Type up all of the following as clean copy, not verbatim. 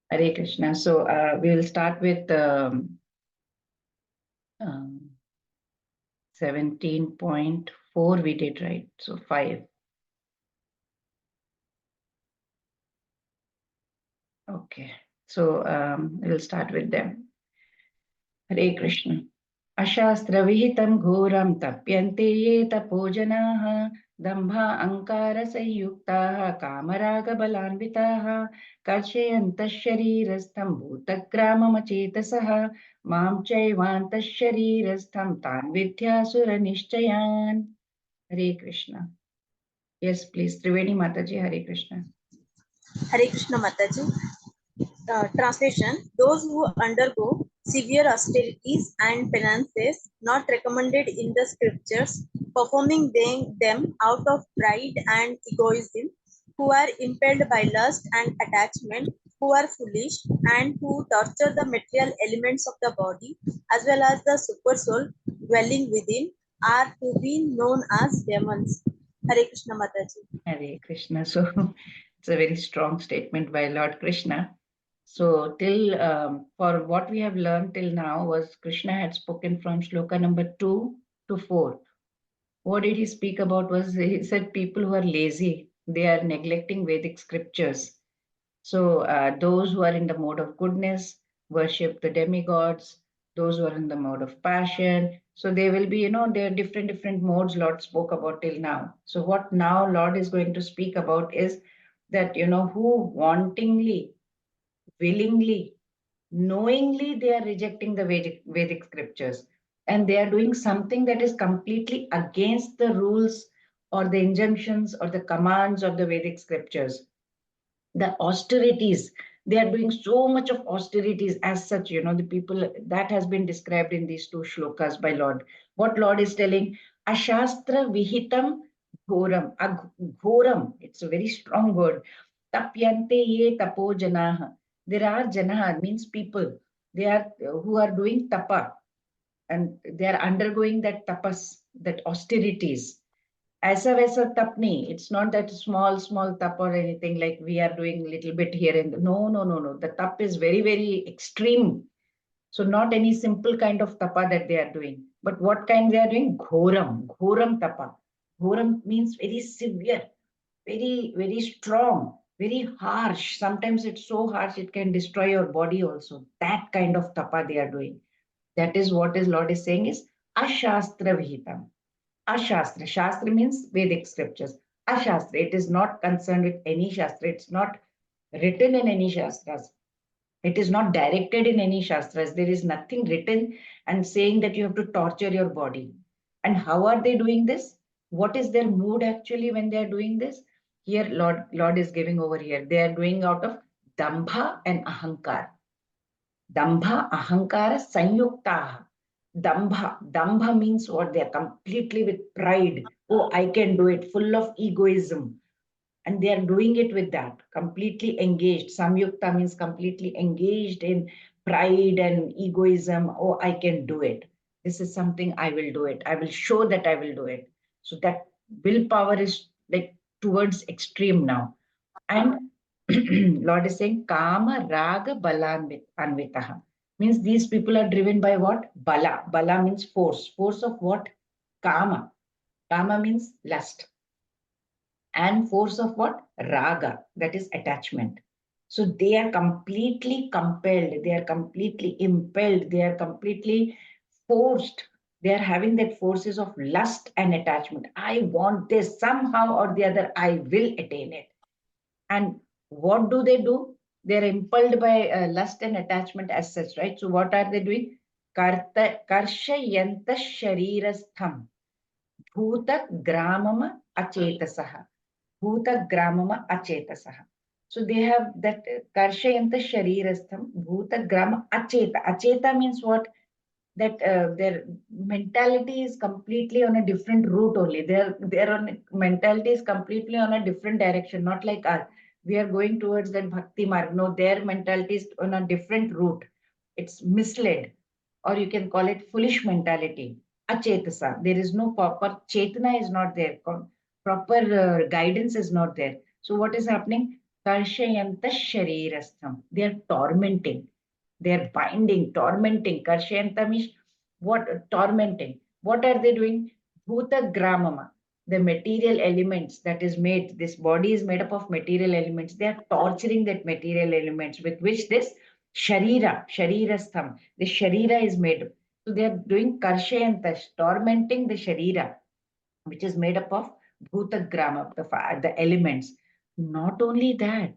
Hare Krishna. So we will start with 17.4 we did, right? So 5. Okay. So we'll start with them. Hare Krishna. Ashastra vihitam ghoram tapyante ye tapojanaha dambha ankara sayuktaha kamaraga balanvitaha karshyantas sharirastham bhutagramamachetasaha mam chaivantas sharirastham tan vidhyasura nishchayan. Hare Krishna. Yes, please. Trivedi Mataji, Hare Krishna. Hare Krishna Mataji. Translation: those who undergo severe austerities and penances not recommended in the scriptures, performing them out of pride and egoism, who are impelled by lust and attachment, who are foolish, and who torture the material elements of the body as well as the super soul dwelling within, are to be known as demons. Hare Krishna Mataji. Hare Krishna. So it's a very strong statement by Lord Krishna. So till for what we have learned till now was Krishna had spoken from shloka number 2 to 4. What did he speak about was he said people who are lazy, they are neglecting Vedic scriptures. So those who are in the mode of goodness worship the demigods. Those who are in the mode of passion. So they will be, there are different modes Lord spoke about till now. So what now Lord is going to speak about is that, who wantingly, willingly, knowingly they are rejecting the Vedic scriptures, and they are doing something that is completely against the rules or the injunctions or the commands of the Vedic scriptures. The austerities, they are doing so much of austerities as such, the people that has been described in these two shlokas by Lord. What Lord is telling, ashastra vihitam ghoram, ghoram, it's a very strong word. Tapyante ye tapo janaha, there are janaha means people, they are who are doing tapa, and they are undergoing that tapas, that austerities. Aisa vaisa tapni. It's not that small tap or anything like we are doing a little bit here and no. The tap is very, very extreme. So not any simple kind of tapa that they are doing. But what kind they are doing? Ghoram tapa. Ghoram means very severe, very, very strong, very harsh. Sometimes it's so harsh it can destroy your body also. That kind of tapa they are doing. That is what is Lord is saying is ashastra vihitam. Ashastra. Shastra means Vedic scriptures. Ashastra. It is not concerned with any Shastra. It's not written in any Shastras. It is not directed in any Shastras. There is nothing written and saying that you have to torture your body. And how are they doing this? What is their mood actually when they are doing this? Here, Lord is giving over here. They are doing out of Dambha and Ahankar. Dambha, Ahankara, Sanyuktaha. Dambha means what? They are completely with pride. Oh, I can do it, full of egoism. And they are doing it with that, completely engaged. Samyukta means completely engaged in pride and egoism. Oh, I can do it. This is something I will do it. I will show that I will do it. So that willpower is like towards extreme now. And Lord is saying, Kama Raga Balanvitaha. Means these people are driven by what? Bala. Bala means force. Force of what? Kama. Kama means lust. And force of what? Raga. That is attachment. So they are completely compelled. They are completely impelled. They are completely forced. They are having that forces of lust and attachment. I want this somehow or the other. I will attain it. And what do? They're impelled by lust and attachment as such, right? So what are they doing? Karshayanta sharirastham bhuta gramama achetasaha. Bhuta gramama achetasaha. So they have that karshayanta sharirastham bhuta grama acheta. Acheta means what? That their mentality is completely on a different route only. Their on mentality is completely on a different direction, not like us. We are going towards that bhakti marg. No, their mentality is on a different route. It's misled, or you can call it foolish mentality. Achetasa. There is no proper chetana is not there. Proper guidance is not there. So what is happening? Karshayanta sharirastham. They are tormenting. They are binding, tormenting. Karshayanta means what? Tormenting. What are they doing? Bhuta gramama. The material elements that is made, this body is made up of material elements. They are torturing that material elements with which this sharirastham, the sharira is made. So they are doing karshayanta, tormenting the sharira, which is made up of bhutagrama, the elements. Not only that,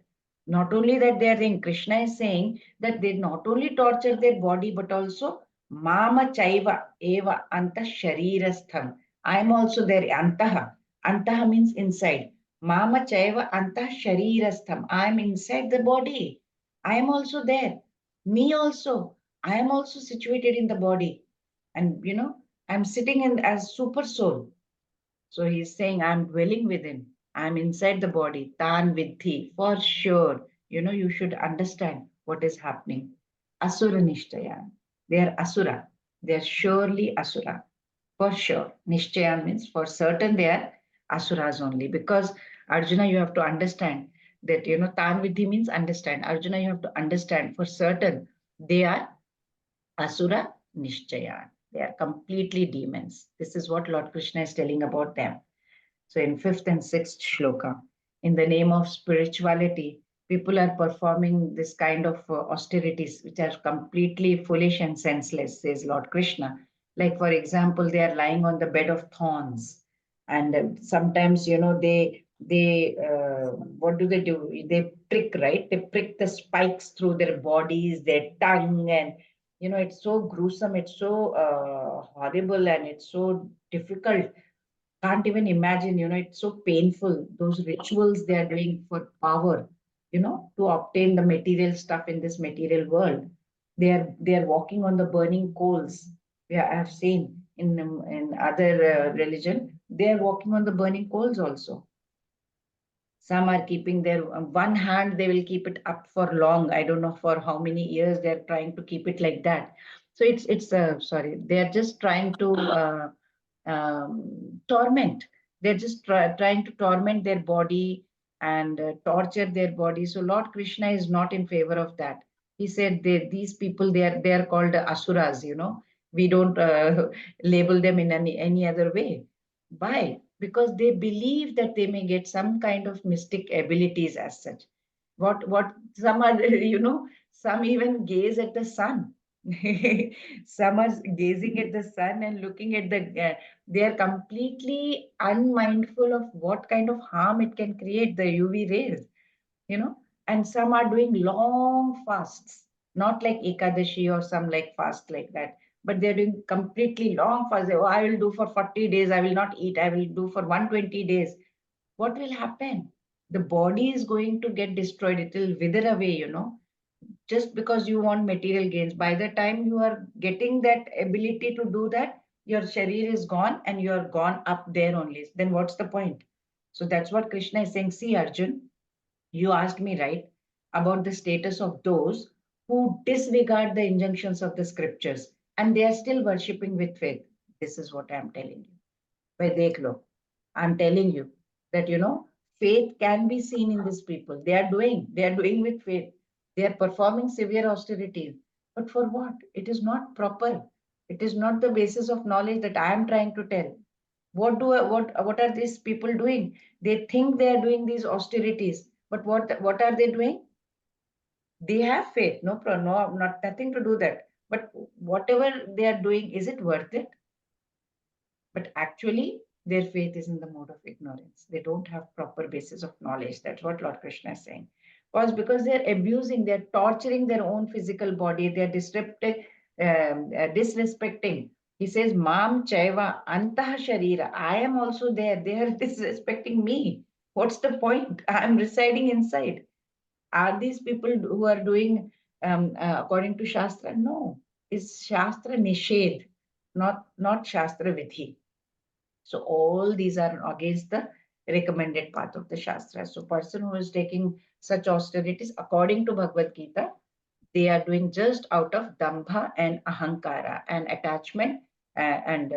not only that, they are saying, Krishna is saying that they not only torture their body, but also mama chaiva eva anta sharirastham. I am also there, antaha. Antaha means inside. Mama chaiva anta sharirastham. I am inside the body. I am also there. Me also. I am also situated in the body. And I'm sitting in as super soul. So he's saying, I'm dwelling within. I'm inside the body. Tan vidhi, for sure. You should understand what is happening. Asura Nishtayan. They are Asura. They are surely Asura. For sure. Nishtayan means for certain they are Asuras only. Because Arjuna, you have to understand that, Tan vidhi means understand. Arjuna, you have to understand for certain they are Asura Nishchaya. They are completely demons. This is what Lord Krishna is telling about them. So in fifth and sixth shloka, in the name of spirituality, people are performing this kind of austerities which are completely foolish and senseless, says Lord Krishna. Like for example, they are lying on the bed of thorns, and sometimes they what do they do? They prick, right? They prick the spikes through their bodies, their tongue, and it's so gruesome, it's so horrible, and it's so difficult. Can't even imagine, it's so painful. Those rituals they are doing for power, to obtain the material stuff in this material world. They are walking on the burning coals. Yeah, I have seen in other religion, they are walking on the burning coals also. Some are keeping their one hand, they will keep it up for long. I don't know for how many years they're trying to keep it like that. So it's sorry, they're just trying to torment. They're just trying to torment their body and torture their body. So Lord Krishna is not in favor of that. He said these people, they are called asuras. We don't label them in any other way. Why? Because they believe that they may get some kind of mystic abilities as such. What some are, some even gaze at the sun. Some are gazing at the sun and looking at they are completely unmindful of what kind of harm it can create, the UV rays, you know. And some are doing long fasts, not like Ekadashi or some like fast like that, but they're doing completely long fast. Oh, I will do for 40 days, I will not eat, I will do for 120 days. What will happen? The body is going to get destroyed, it will wither away, just because you want material gains. By the time you are getting that ability to do that, your sharir is gone and you are gone up there only. Then what's the point? So that's what Krishna is saying. See, Arjun, you asked me, right, about the status of those who disregard the injunctions of the scriptures and they are still worshipping with faith. This is what I am telling you. By dekh lo, I'm telling you that, faith can be seen in these people. They are doing with faith. They are performing severe austerities. But for what? It is not proper. It is not the basis of knowledge that I am trying to tell. What are these people doing? They think they are doing these austerities, but what are they doing? They have faith, no, not nothing to do that. But whatever they are doing, is it worth it? But actually, their faith is in the mode of ignorance. They don't have proper basis of knowledge. That's what Lord Krishna is saying. Because they're abusing, they're torturing their own physical body, they're disrespecting. He says, Mam Chaiva Antah Sharira. I am also there. They are disrespecting me. What's the point? I'm residing inside. Are these people who are doing according to Shastra? No. It's Shastra Nishedh, not Shastra Vidhi. So all these are against the recommended path of the Shastra. So person who is taking such austerities according to Bhagavad Gita, they are doing just out of dambha and ahankara and attachment and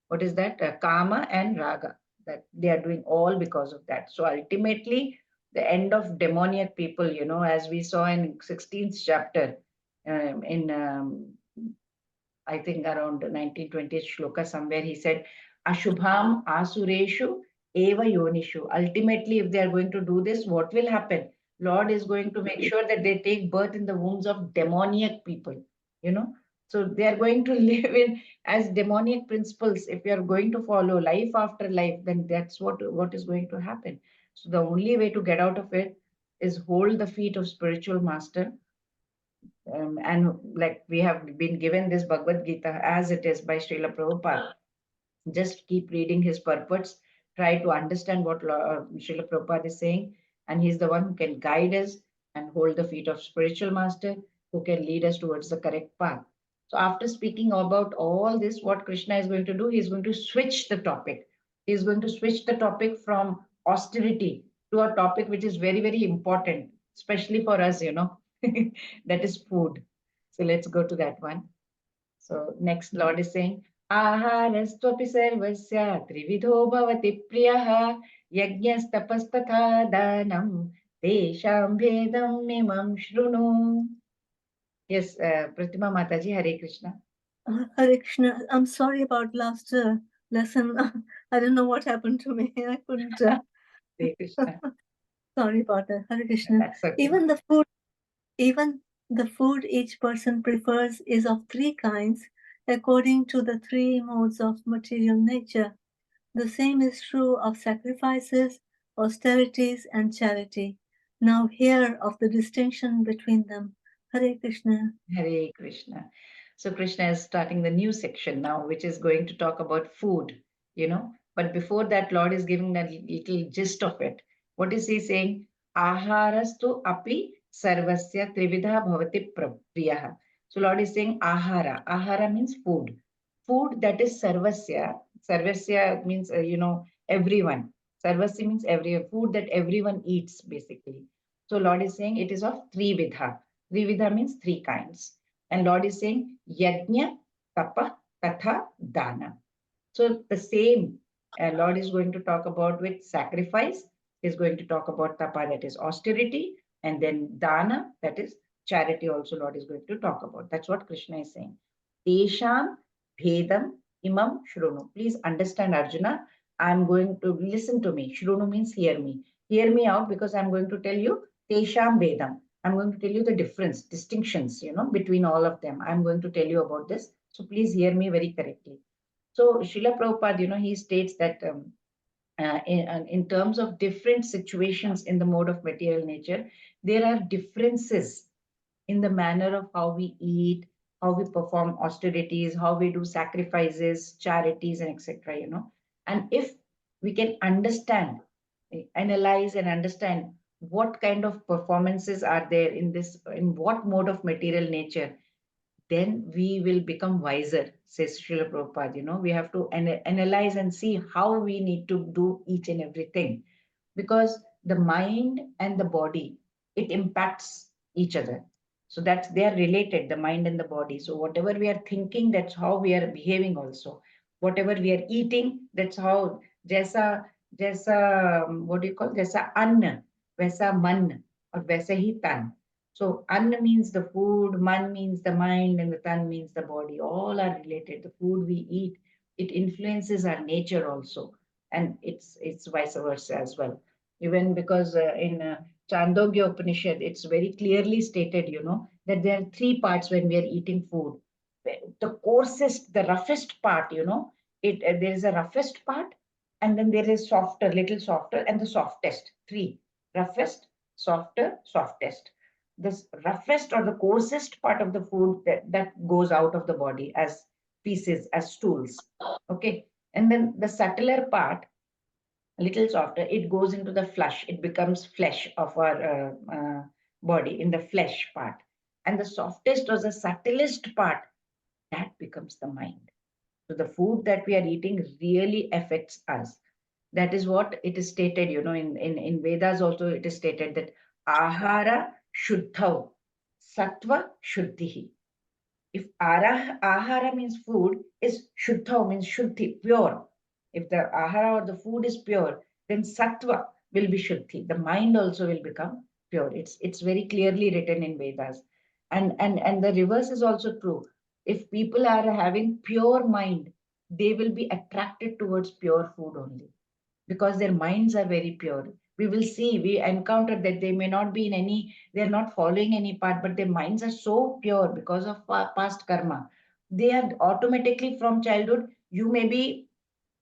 what is that? Kama and raga. That they are doing all because of that. So ultimately, the end of demoniac people, as we saw in 16th chapter, in I think around 1920th shloka somewhere, he said, Ashubham Asureshu Eva Yonishu. Ultimately, if they are going to do this, what will happen? Lord is going to make sure that they take birth in the wombs of demoniac people, you know. So they are going to live in as demoniac principles. If you are going to follow life after life, then that's what is going to happen. So the only way to get out of it is hold the feet of spiritual master, and like we have been given this Bhagavad Gita as it is by Srila Prabhupada. Just keep reading his purports, try to understand what Srila Prabhupada is saying, and he's the one who can guide us and hold the feet of spiritual master, who can lead us towards the correct path. So after speaking about all this, what Krishna is going to do, he's going to switch the topic. He's going to switch the topic from austerity to a topic which is very, very important, especially for us, that is food. So let's go to that one. So next Lord is saying, Aharastvapi sarvasya trividho bhavati priyaha yajnastapasthatha danam tesham bhedam mimam shrunu. Yes, Pratima Mataji, Hare Krishna. Hare Krishna. I'm sorry about last lesson. I don't know what happened to me. I couldn't. Hare Krishna. Sorry about that. Hare Krishna. That's okay. Even the food each person prefers is of three kinds, according to the three modes of material nature. The same is true of sacrifices, austerities, and charity. Now hear of the distinction between them. Hare Krishna. Hare Krishna. So Krishna is starting the new section now, which is going to talk about food. But before that, Lord is giving that little gist of it. What is he saying? Aharastu api sarvasya trividha bhavati priyaha. So Lord is saying ahara. Ahara means food. Food that is sarvasya. Sarvasya means, everyone. Sarvasya means every food that everyone eats, basically. So Lord is saying it is of trividha. Trividha means three kinds. And Lord is saying yajna, tapa, tatha, dana. So the same Lord is going to talk about with sacrifice, is going to talk about tapa, that is austerity, and then dana, that is charity also Lord is going to talk about. That's what Krishna is saying. Tesham bhedam imam shrunu. Please understand, Arjuna. I'm going to listen to me. Shrunu means hear me. Hear me out, because I'm going to tell you Tesham bhedam. I'm going to tell you the difference, distinctions, between all of them. I'm going to tell you about this. So please hear me very correctly. So Srila Prabhupada, he states that in terms of different situations in the mode of material nature, there are differences in the manner of how we eat, how we perform austerities, how we do sacrifices, charities, and etc. And if we can understand, analyze, and understand what kind of performances are there in what mode of material nature, then we will become wiser, says Srila Prabhupada. We have to analyze and see how we need to do each and everything, because the mind and the body, it impacts each other. So that's, they are related, the mind and the body. So whatever we are thinking, that's how we are behaving also. Whatever we are eating, that's how, jaisa what do you call, jaisa anna, vaisa man, or vaisa hi tan. So anna means the food, man means the mind, and the tan means the body. All are related. The food we eat, it influences our nature also, and it's vice versa as well. Even because in Chandogya Upanishad, it's very clearly stated, that there are three parts when we are eating food. The coarsest, the roughest part, there is a roughest part, and then there is softer, little softer, and the softest. Three: roughest, softer, softest. This roughest or the coarsest part of the food that goes out of the body as pieces, as stools. Okay. And then the subtler part, a little softer, it goes into the flesh. It becomes flesh of our body, in the flesh part. And the softest or the subtlest part, that becomes the mind. So the food that we are eating really affects us. That is what it is stated, in Vedas also it is stated that ahara shuddhav, sattva shuddhihi. If ahara means food, is shuddha means shuddhi, pure. If the ahara or the food is pure, then sattva, will be Shuddhi. The mind also will become pure. It's very clearly written in Vedas. And the reverse is also true. If people are having pure mind, they will be attracted towards pure food only because their minds are very pure. We will see, we encounter that they may not be in any, they're not following any path, but their minds are so pure because of past karma. They are automatically from childhood, you may be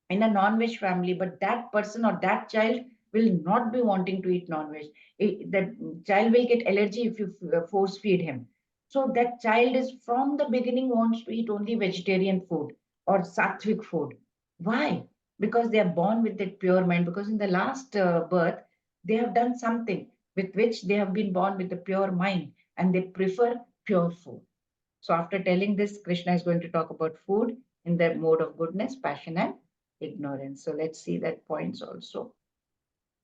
in a non-veg family, but that person or that child will not be wanting to eat non-veg. The child will get allergy if you force feed him. So that child is from the beginning wants to eat only vegetarian food or sattvic food. Why? Because they are born with that pure mind. Because in the last birth, they have done something with which they have been born with a pure mind and they prefer pure food. So after telling this, Krishna is going to talk about food in the mode of goodness, passion, and ignorance. So let's see that points also.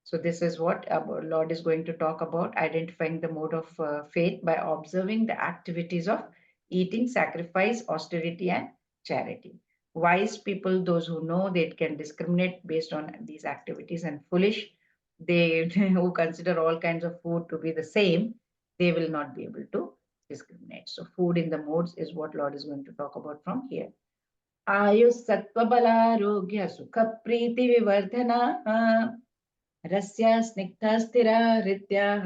So this is what our Lord is going to talk about, identifying the mode of faith by observing the activities of eating, sacrifice, austerity, and charity. Wise people, those who know they can discriminate based on these activities, and foolish, they who consider all kinds of food to be the same, they will not be able to discriminate. So food in the modes is what Lord is going to talk about from here. आयुस्सत्त्वबलारोग्य सुखप्रीतिविवर्धनाः रस्या स्निग्धा स्थिरा हृद्याः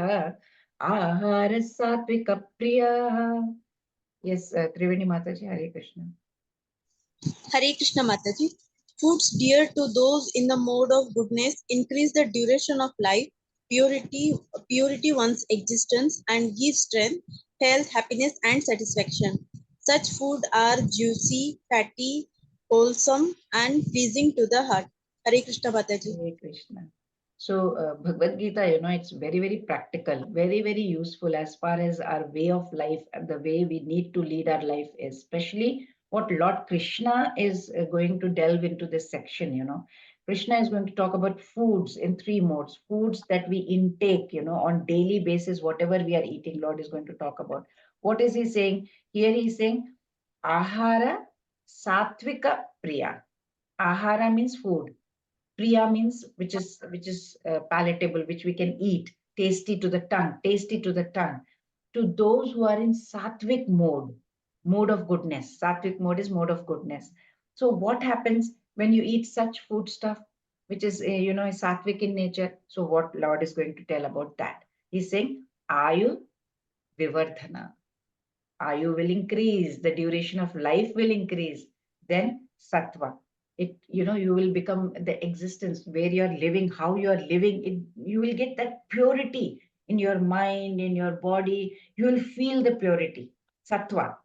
आहारः सात्विकप्रियाः. Yes, Triveni Mataji, Hare Krishna. Hare Krishna Mataji. Foods dear to those in the mode of goodness increase the duration of life, purity one's existence, and give strength, health, happiness, and satisfaction. Such food are juicy, fatty, wholesome, and pleasing to the heart. Hare Krishna Mataji. Hare Krishna. So Bhagavad Gita, it's very, very practical, very, very useful as far as our way of life, the way we need to lead our life is, especially what Lord Krishna is going to delve into this section. Krishna is going to talk about foods in three modes, foods that we intake, on daily basis, whatever we are eating, Lord is going to talk about. What is he saying? Here he's saying, Ahara Satvika Priya. Ahara means food. Priya means which is palatable, which we can eat, tasty to the tongue, tasty to the tongue. To those who are in sattvic mode of goodness. Sattvic mode is mode of goodness. So what happens when you eat such food stuff, which is sattvic in nature? So what Lord is going to tell about that? He's saying, Ayu Vivardhana. Ayu will increase, the duration of life will increase. Then sattva, you will become the existence where you are living, how you are living. You will get that purity in your mind, in your body. You will feel the purity. Sattva,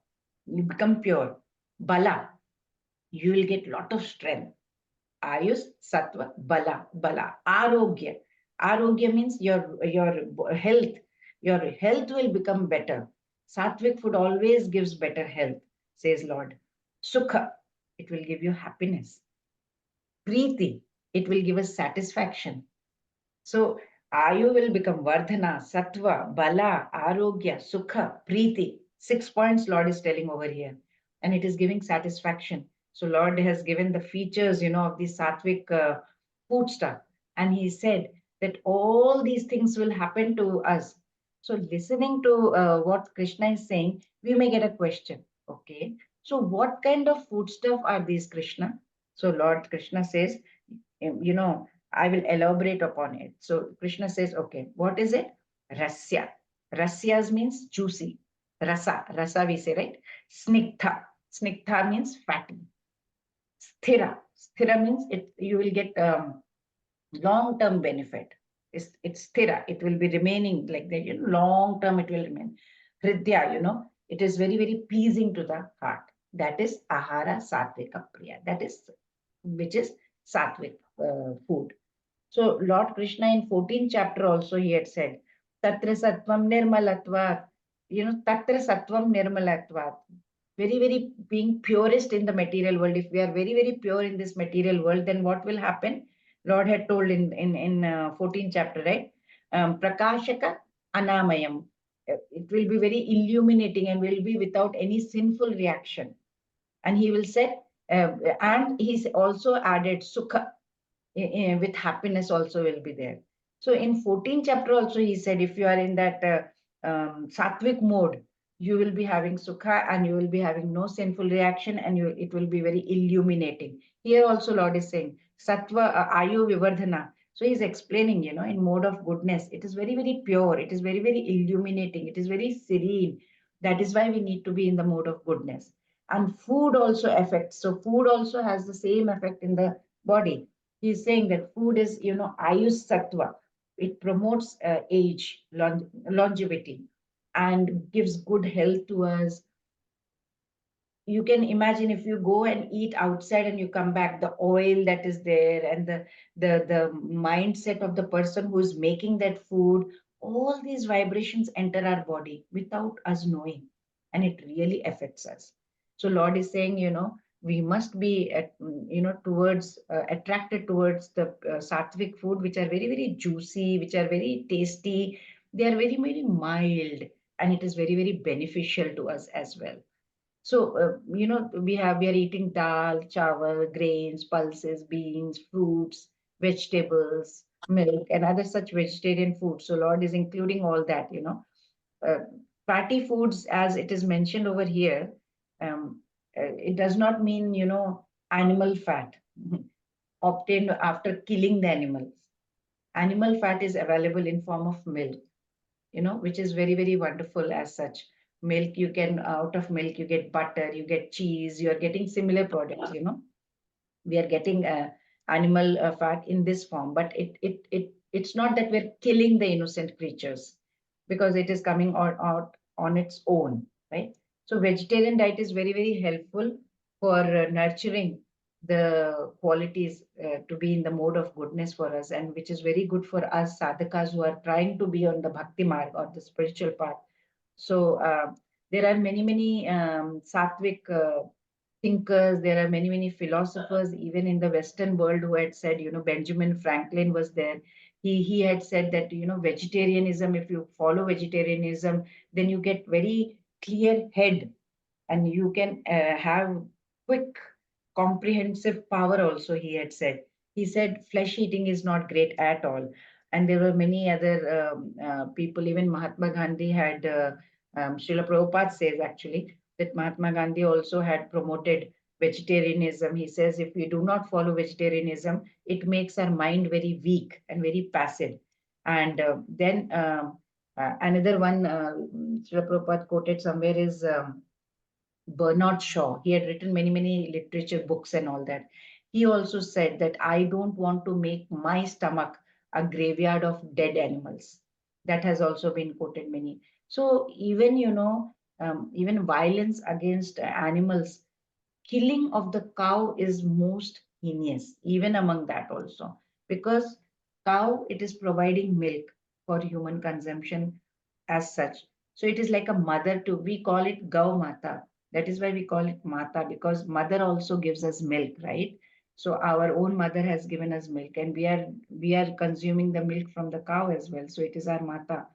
you become pure. Bala, you will get lot of strength. Ayus, sattva, bala. Arogya. Arogya means your health. Your health will become better. Sattvic food always gives better health, says Lord. Sukha, it will give you happiness. Preeti, it will give us satisfaction. So Ayu will become Vardhana, Sattva, Bala, Arogya, Sukha, Preeti. 6 points Lord is telling over here. And it is giving satisfaction. So Lord has given the features, of the sattvic food stuff. And he said that all these things will happen to us. So listening to what Krishna is saying, we may get a question. Okay, so what kind of food stuff are these, Krishna? So Lord Krishna says, I will elaborate upon it. So Krishna says, okay, what is it? Rasya. Rasyas means juicy. Rasa we say, right? Snigdha. Snigdha means fatty. Sthira. Sthira means you will get long-term benefit. It's sthira. It will be remaining like that. Long-term it will remain. Hridya, it is very, very pleasing to the heart. That is ahara satvika priya. That is which is sattvic food. So Lord Krishna in 14th chapter also he had said, Tatra Sattvam Nirmalatvat, Tatra Sattvam Nirmalatvat. Very, very being purest in the material world. If we are very, very pure in this material world, then what will happen? Lord had told in 14th chapter, right? Prakashaka Anamayam. It will be very illuminating and will be without any sinful reaction. And he will say, and he's also added Sukha with happiness also will be there. So in 14th chapter also he said, if you are in that sattvic mode, you will be having sukha and you will be having no sinful reaction, and it will be very illuminating. Here also Lord is saying, sattva ayu vivardhana. So he's explaining, in mode of goodness, it is very, very pure. It is very, very illuminating. It is very serene. That is why we need to be in the mode of goodness. And food also affects. So food also has the same effect in the body. He's saying that food is, ayus sattva. It promotes age, longevity, and gives good health to us. You can imagine if you go and eat outside and you come back, the oil that is there and the mindset of the person who is making that food, all these vibrations enter our body without us knowing, and it really affects us. So Lord is saying, we must be towards attracted towards the sattvic food, which are very, very juicy, which are very tasty. They are very, very mild, and it is very, very beneficial to us as well. So, we are eating dal, chawal, grains, pulses, beans, fruits, vegetables, milk, and other such vegetarian foods. So, Lord is including all that, Uh, fatty foods, as it is mentioned over here, it does not mean, animal fat obtained after killing the animals. Animal fat is available in form of milk, which is very, very wonderful as such. Milk, you can, out of milk, you get butter, you get cheese, you are getting similar products, we are getting animal fat in this form, but it's not that we're killing the innocent creatures, because it is coming out on its own, right? So vegetarian diet is very, very helpful for nurturing the qualities to be in the mode of goodness for us, and which is very good for us sadhakas who are trying to be on the bhakti marg or the spiritual path. So there are many, many sattvic thinkers. There are many, many philosophers, even in the Western world, who had said, Benjamin Franklin was there. He had said that, vegetarianism, if you follow vegetarianism, then you get very clear head, and you can have quick comprehensive power also, he had said. He said flesh eating is not great at all. And there were many other people, even Mahatma Gandhi had, Srila Prabhupada says actually, that Mahatma Gandhi also had promoted vegetarianism. He says if we do not follow vegetarianism, it makes our mind very weak and very passive. And then another one, Srila Prabhupada quoted somewhere is Bernard Shaw. He had written many, many literature books and all that. He also said that I don't want to make my stomach a graveyard of dead animals. That has also been quoted many. So even, even violence against animals, killing of the cow is most heinous, even among that also, because cow, it is providing milk for human consumption as such. So it is like a mother to, we call it Gau Mata. That is why we call it Mata, because mother also gives us milk, right? So our own mother has given us milk, and we are consuming the milk from the cow as well. So it is our Mata.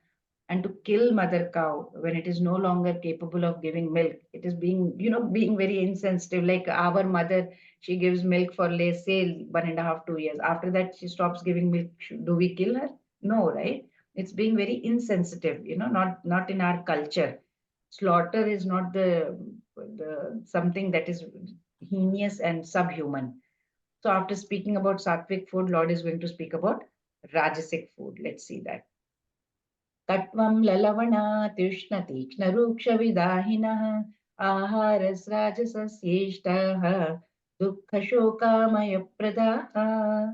And to kill mother cow when it is no longer capable of giving milk, it is being, being very insensitive. Like our mother, she gives milk for, let's say, 1.5, 2 years. After that, she stops giving milk. Do we kill her? No, right? It's being very insensitive, not in our culture. Slaughter is not the something that is heinous and subhuman. So after speaking about sattvic food, Lord is going to speak about rajasic food. Let's see that. कट्वं ललवणात्युष्णतीक्ष्णरूक्षविदाहिनः आहारस्राजसस्येष्टाः दुःखशोकामयप्रदाः.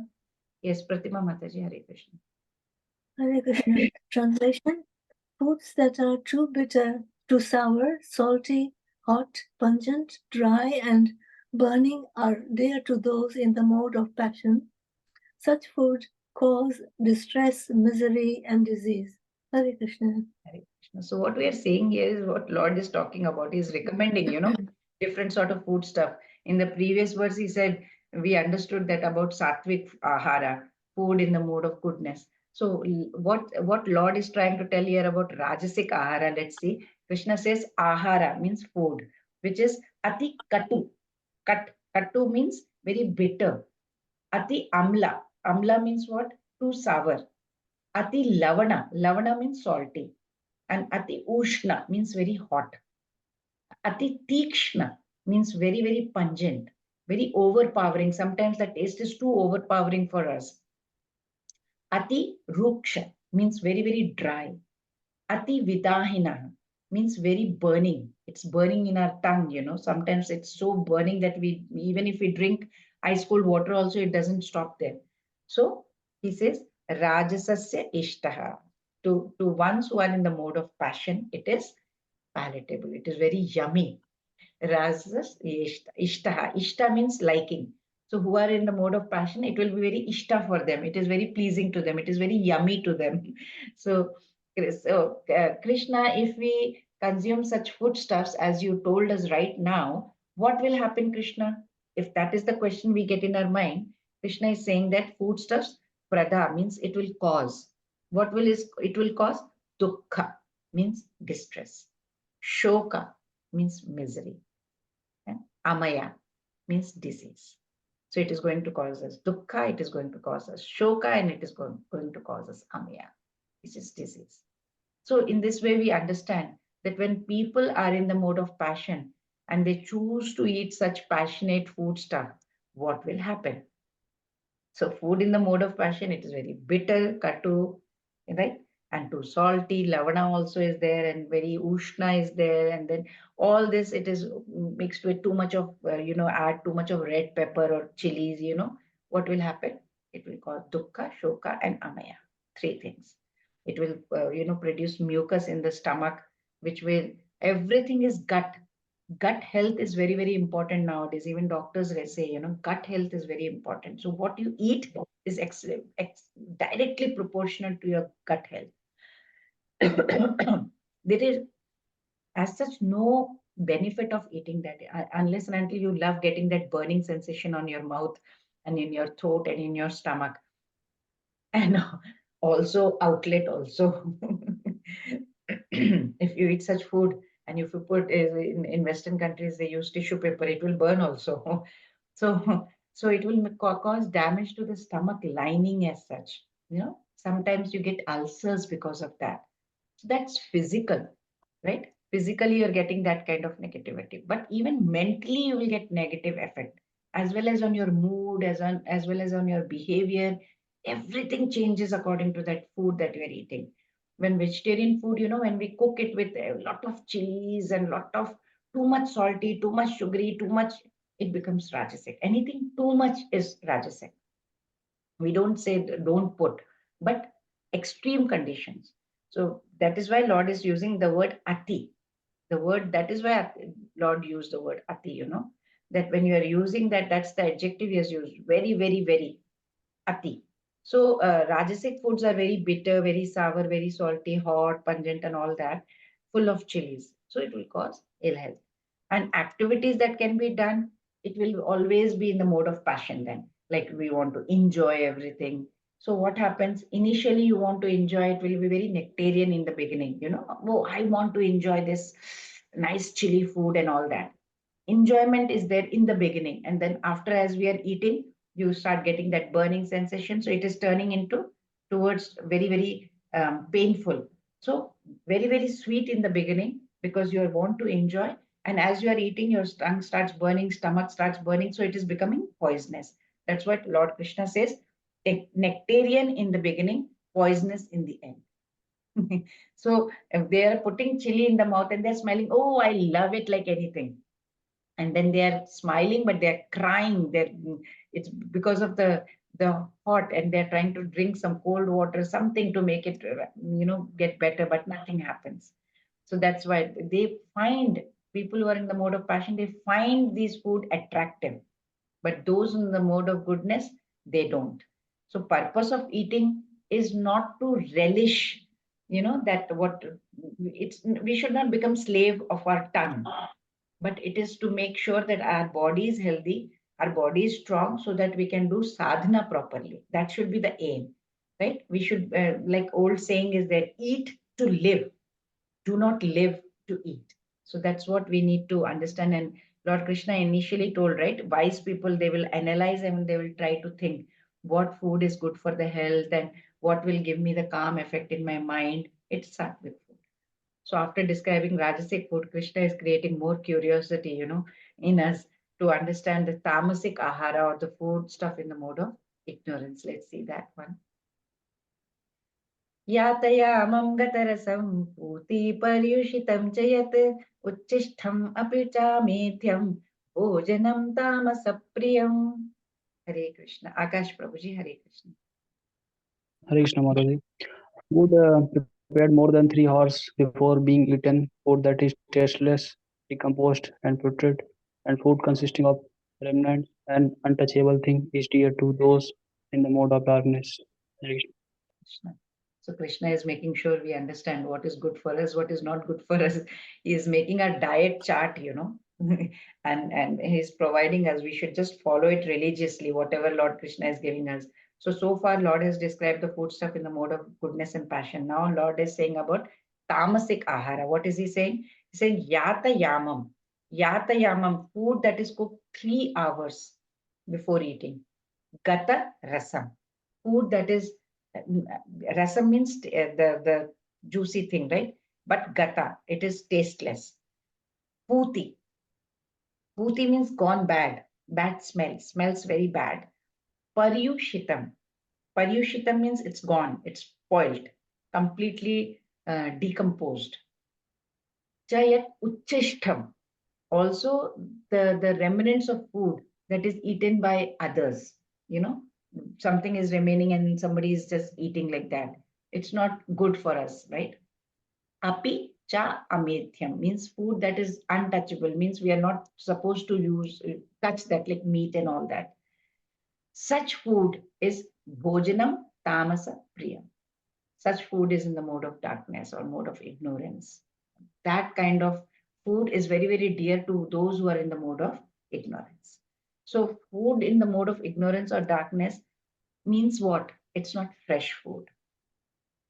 Yes, Pratima Mataji, Hare Krishna. Hare Krishna. Translation: foods that are too bitter, too sour, salty, hot, pungent, dry, and burning are dear to those in the mode of passion. Such food cause distress, misery, and disease. Hare Krishna. Hare Krishna. So what we are saying here is what Lord is talking about. He's recommending, different sort of food stuff. In the previous verse, he said, we understood that about sattvic ahara, food in the mode of goodness. So what Lord is trying to tell here about rajasic ahara, let's see. Krishna says ahara means food, which is ati katu. Katu means very bitter. Ati amla. Amla means what? Too sour. Ati lavana, lavana means salty, and ati ushna means very hot. Ati tikshna means very, very pungent, very overpowering. Sometimes the taste is too overpowering for us. Ati ruksha means very, very dry. Ati vidahina means very burning. It's burning in our tongue, you know. Sometimes it's so burning that we, even if we drink ice cold water, also it doesn't stop there. So he says, Rajasasya ishtaha. To ones who are in the mode of passion, it is palatable. It is very yummy. Rasas ishtaha. Ishta means liking. So who are in the mode of passion, it will be very ishta for them. It is very pleasing to them. It is very yummy to them. So, Krishna, if we consume such foodstuffs as you told us right now, what will happen, Krishna? If that is the question we get in our mind, Krishna is saying that foodstuffs, prada means it will cause. What will is it will cause? Dukkha means distress. Shoka means misery. And amaya means disease. So it is going to cause us dukkha, it is going to cause us shoka, and it is going to cause us amaya, which is disease. So in this way, we understand that when people are in the mode of passion and they choose to eat such passionate food stuff, what will happen? So food in the mode of passion, it is very bitter, katu, right? And too salty. Lavana also is there, and very ushna is there, and then all this it is mixed with too much of add too much of red pepper or chilies. What will happen? It will cause dukkha, shoka, and amaya. Three things. It will produce mucus in the stomach, which will everything is gut health is very, very important nowadays. Even doctors say, gut health is very important. So what you eat is directly proportional to your gut health. There is as such no benefit of eating that unless and until you love getting that burning sensation on your mouth and in your throat and in your stomach, and also outlet also. If you eat such food, and if you put in Western countries, they use tissue paper, it will burn also. So it will cause damage to the stomach lining as such. Sometimes you get ulcers because of that. So that's physical, right? Physically, you're getting that kind of negativity, but even mentally, you will get negative effect as well as on your mood, as well as on your behavior. Everything changes according to that food that you're eating. When vegetarian food, when we cook it with a lot of chilies and lot of too much salty, too much sugary, too much, it becomes rajasic. Anything too much is rajasic. We don't say don't put, but extreme conditions. So that is why Lord is using the word ati. The word, that is why Lord used the word ati, that when you are using that, that's the adjective he has used. Very, very, very ati. So Rajasic foods are very bitter, very sour, very salty, hot, pungent, and all that, full of chilies. So it will cause ill health. And activities that can be done, it will always be in the mode of passion then. Like we want to enjoy everything. So what happens? Initially, you want to enjoy, it will be very nectarian in the beginning. Oh, I want to enjoy this nice chili food and all that. Enjoyment is there in the beginning, and then after, as we are eating, you start getting that burning sensation, so it is turning into towards very, very painful. So very, very sweet in the beginning because you want to enjoy, and as you are eating, your tongue starts burning, stomach starts burning, so it is becoming poisonous. That's what Lord Krishna says, nectarian in the beginning, poisonous in the end. So if they are putting chili in the mouth and they're smelling, oh, I love it like anything, and then they are smiling but they're crying, it's because of the hot, and they're trying to drink some cold water, something to make it get better, but nothing happens. So that's why they find, people who are in the mode of passion, they find these food attractive, but those in the mode of goodness, they don't. So purpose of eating is not to relish, that what it's, we should not become slave of our tongue, but it is to make sure that our body is healthy, our body is strong, so that we can do sadhana properly. That should be the aim, right? We should, like old saying is that, eat to live, do not live to eat. So that's what we need to understand. And Lord Krishna initially told, right, wise people, they will analyze and they will try to think what food is good for the health and what will give me the calm effect in my mind. It's sattvic food. So after describing Rajasic food, Krishna is creating more curiosity, in us to understand the tamasic ahara or the food stuff in the mode of ignorance. Let's see that one. यातयामं गतरसं पूतिपर्युषितं च यत् उच्छिष्टम् अपि चामेध्यं भोजनं तामसप्रियम्. Hare Krishna. Akash Prabhuji, Hare Krishna. Hare Krishna Mataji. Food prepared more than 3 hours before being eaten, food that is tasteless, decomposed, and putrid, and food consisting of remnants and untouchable thing is dear to those in the mode of darkness. Hare Krishna. Krishna. So Krishna is making sure we understand what is good for us, what is not good for us. He is making a diet chart, and he's providing us. We should just follow it religiously, whatever Lord Krishna is giving us. So far, Lord has described the food stuff in the mode of goodness and passion. Now, Lord is saying about tamasic ahara. What is he saying? He's saying yata yamam. Yata yamam, food that is cooked 3 hours before eating. Gata rasam, food that is rasam means the juicy thing, right? But gata, it is tasteless. Puti, puti means gone bad, bad smell, smells very bad. Paryushitam, paryushitam means it's gone, it's spoiled, completely decomposed. Chayat uchishtam, also the remnants of food that is eaten by others, something is remaining and somebody is just eating like that. It's not good for us, right? Api cha amethyam means food that is untouchable, means we are not supposed to touch that, like meat and all that. Such food is bhojanam tamasa priyam. Such food is in the mode of darkness or mode of ignorance. That kind of food is very, very dear to those who are in the mode of ignorance. So food in the mode of ignorance or darkness means what? It's not fresh food.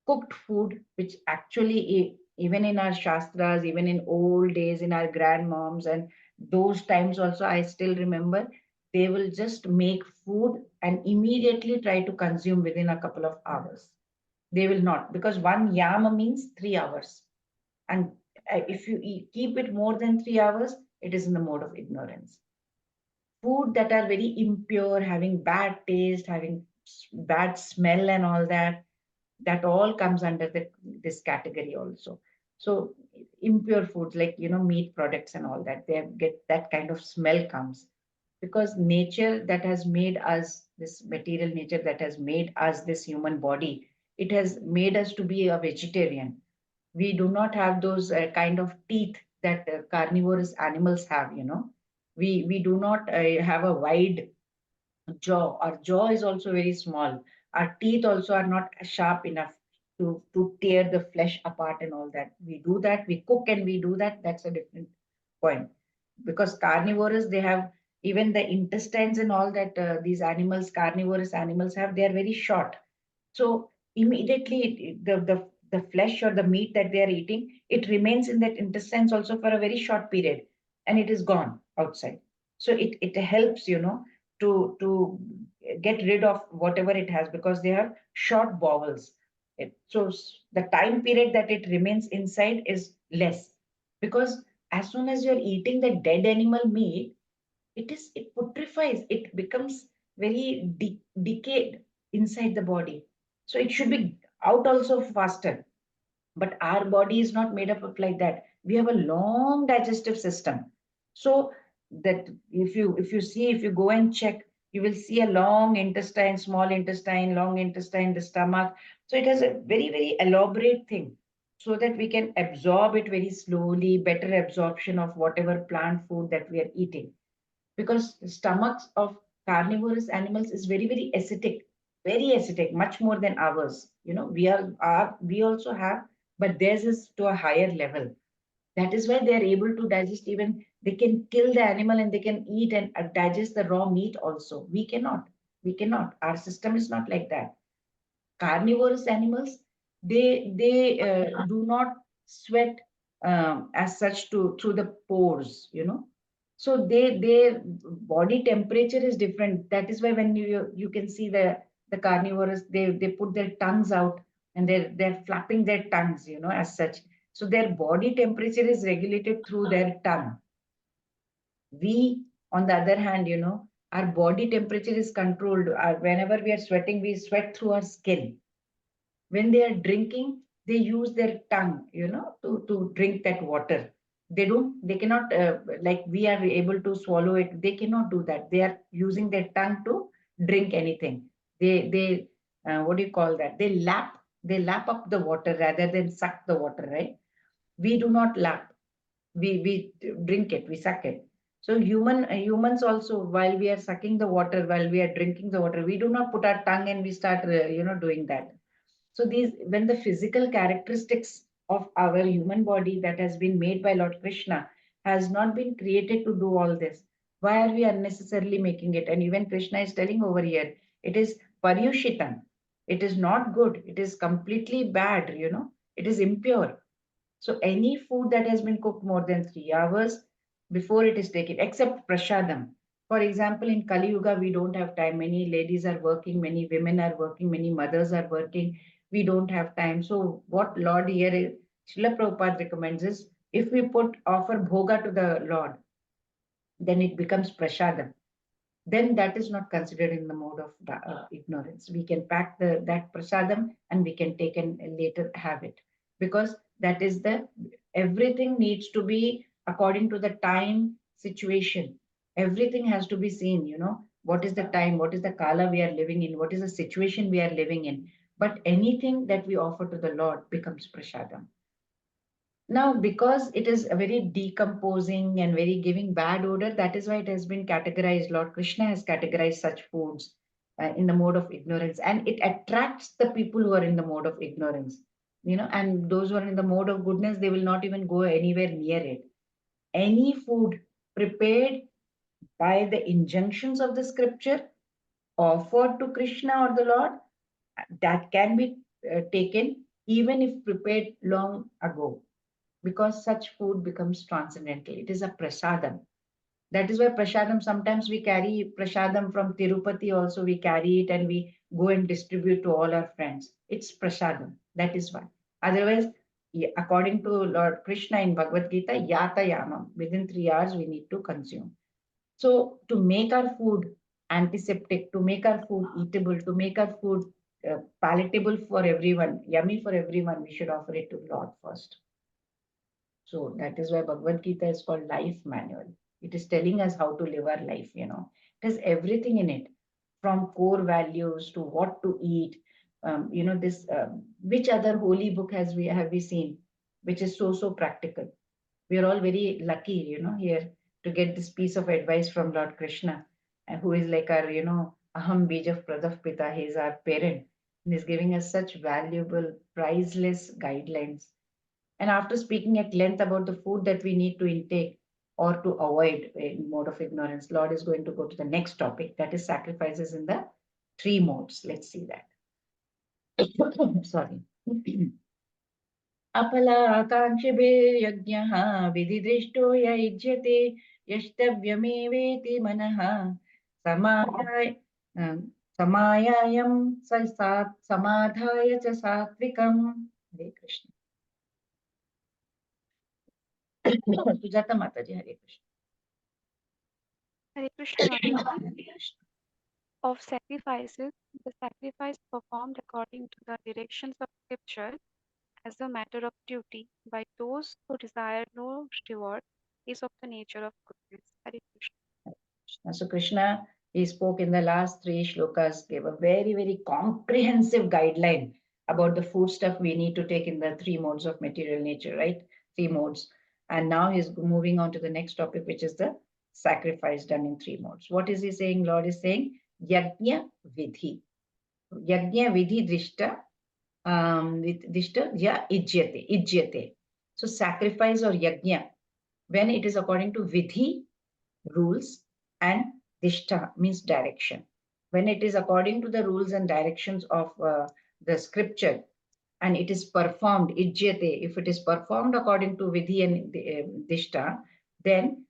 Cooked food, which actually, even in our shastras, even in old days, in our grandmoms and those times also, I still remember, they will just make food and immediately try to consume within a couple of hours. They will not, because one yama means 3 hours. And if you keep it more than 3 hours, it is in the mode of ignorance. Food that are very impure, having bad taste, having bad smell and all that, that all comes under this category also. So impure foods like, meat products and all that, they get that kind of smell comes. Because nature that has made us, this material nature that has made us this human body, it has made us to be a vegetarian. We do not have those kind of teeth that carnivorous animals have. We do not have a wide jaw. Our jaw is also very small. Our teeth also are not sharp enough to tear the flesh apart and all that. We do that, we cook and we do that. That's a different point. Because carnivores, they have even the intestines and all that these animals, carnivorous animals have, they are very short. So immediately the flesh or the meat that they are eating, it remains in that intestines also for a very short period and it is gone outside. So it helps, to get rid of whatever it has because they have short bowels. So the time period that it remains inside is less because as soon as you're eating the dead animal meat, it putrefies, it becomes very decayed inside the body. So it should be out also faster. But our body is not made up of like that. We have a long digestive system. So that if you go and check, you will see a long intestine, small intestine, long intestine, the stomach. So it has a very, very elaborate thing so that we can absorb it very slowly, better absorption of whatever plant food that we are eating. Because the stomachs of carnivorous animals is very, very acidic, much more than ours. We also have, but theirs is to a higher level. That is why they are able to digest, even they can kill the animal and they can eat and digest the raw meat also. We cannot. We cannot. Our system is not like that. Carnivorous animals, they do not sweat as such to through the pores, so their body temperature is different. That is why when you can see the carnivores, they put their tongues out and they're flapping their tongues, as such. So their body temperature is regulated through their tongue. We, on the other hand, our body temperature is controlled. Whenever we are sweating, we sweat through our skin. When they are drinking, they use their tongue, to drink that water. They cannot, like we are able to swallow it. They cannot do that. They are using their tongue to drink anything. They what do you call that? They lap up the water rather than suck the water, right? We do not lap. We drink it, we suck it. So humans also, while we are sucking the water, while we are drinking the water, we do not put our tongue and we start, doing that. So when the physical characteristics of our human body that has been made by Lord Krishna has not been created to do all this, why are we unnecessarily making it? And even Krishna is telling over here, it is paryushitam. It is not good. It is completely bad, it is impure. So any food that has been cooked more than 3 hours before it is taken, except prasadam. For example, in Kali Yuga, we don't have time. Many ladies are working, many women are working, many mothers are working. We don't have time. So what Lord here, Srila Prabhupada recommends is, if we offer bhoga to the Lord, then it becomes prasadam. Then that is not considered in the mode of ignorance. We can pack that prasadam and we can take and later have it, because that is everything needs to be according to the time situation. Everything has to be seen, what is the time, what is the kala we are living in, what is the situation we are living in. But anything that we offer to the Lord becomes prasadam. Now, because it is a very decomposing and very giving bad odor, that is why it has been categorized. Lord Krishna has categorized such foods in the mode of ignorance, and it attracts the people who are in the mode of ignorance. And those who are in the mode of goodness, they will not even go anywhere near it. Any food prepared by the injunctions of the scripture, offered to Krishna or the Lord, that can be taken even if prepared long ago, because such food becomes transcendental. It is a prasadam. That is why prasadam, sometimes we carry prasadam from Tirupati also, we carry it and we go and distribute to all our friends. It's prasadam. That is why. Otherwise, according to Lord Krishna in Bhagavad Gita, yata yamam, within 3 hours we need to consume. So to make our food antiseptic, to make our food eatable, to make our food palatable for everyone, yummy for everyone, we should offer it to Lord first. So that is why Bhagavad Gita is called life manual. It is telling us how to live our life, It has everything in it, from core values to what to eat. Which other holy book have we seen, which is so practical? We are all very lucky, here to get this piece of advice from Lord Krishna, who is like our, Aham Bija Pradav Pita. He is our parent and is giving us such valuable, priceless guidelines. And after speaking at length about the food that we need to intake or to avoid in mode of ignorance, Lord is going to go to the next topic, that is sacrifices in the 3 modes. Let's see that. Sorry. अपलाकाङ्क्षिभिर्यज्ञः विधिदृष्टो य युज्यते यष्टव्यमेवेति मनः समायायं समाधाय च सात्विकम्. हरे Krishna. Sujata Mataji, Hare Krishna. Hare Krishna Mataji. Of sacrifices, the sacrifice performed according to the directions of scripture as a matter of duty by those who desire no reward is of the nature of goodness. Hare Krishna. So Krishna, he spoke in the last 3 shlokas, gave a very, very comprehensive guideline about the food stuff we need to take in the 3 modes of material nature, right? 3 modes. And now he's moving on to the next topic, which is the sacrifice done in 3 modes. What is he saying? Lord is saying, Yajna Vidhi. Yajna Vidhi Drishta, Drishta, Ya Ijyate. So sacrifice or yajna, when it is according to Vidhi, rules, and Dishta means direction. When it is according to the rules and directions of the scripture, and it is performed, ijyate, if it is performed according to Vidhi and Dishta, then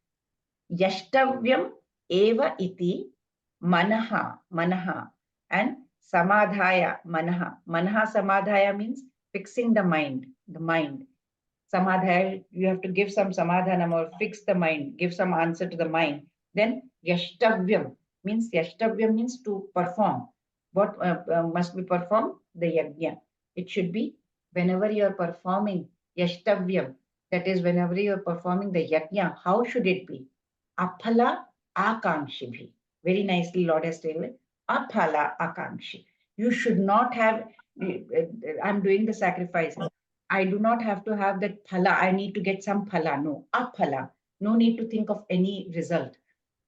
Yashtavyam eva iti manaha, and samadhaya, manaha. Manaha samadhaya means fixing the mind, Samadhaya, you have to give some samadhanam or fix the mind, give some answer to the mind. Then yashtavyam means to perform. What must be performed? The yajna. It should be whenever you are performing yashtavyam, that is whenever you are performing the yajna, how should it be? Aphala akankshibhi. Very nicely Lord has stated, aphala akankshi. You should not have, I'm doing the sacrifice. I do not have to have that phala. I need to get some phala. No, aphala. No need to think of any result.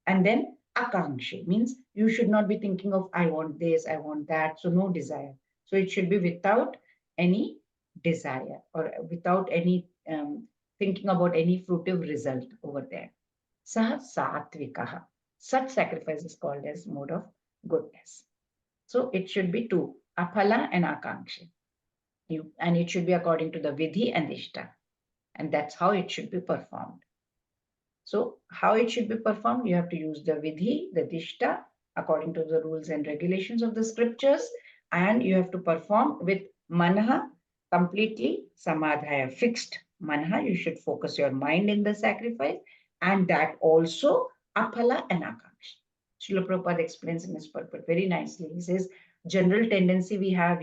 And then akankshi means you should not be thinking of I want this, I want that. So no desire. So it should be without any desire or without any thinking about any fruitive result over there. Saha satvikaha. Such sacrifice is called as mode of goodness. So it should be two, aphala and akankshi. And it should be according to the vidhi and ishta. And that's how it should be performed. So how it should be performed? You have to use the vidhi, the dishta, according to the rules and regulations of the scriptures. And you have to perform with manha, completely samadhaya, fixed manha. You should focus your mind in the sacrifice. And that also aphala and akankshi. Srila Prabhupada explains in his purport very nicely. He says, general tendency we have,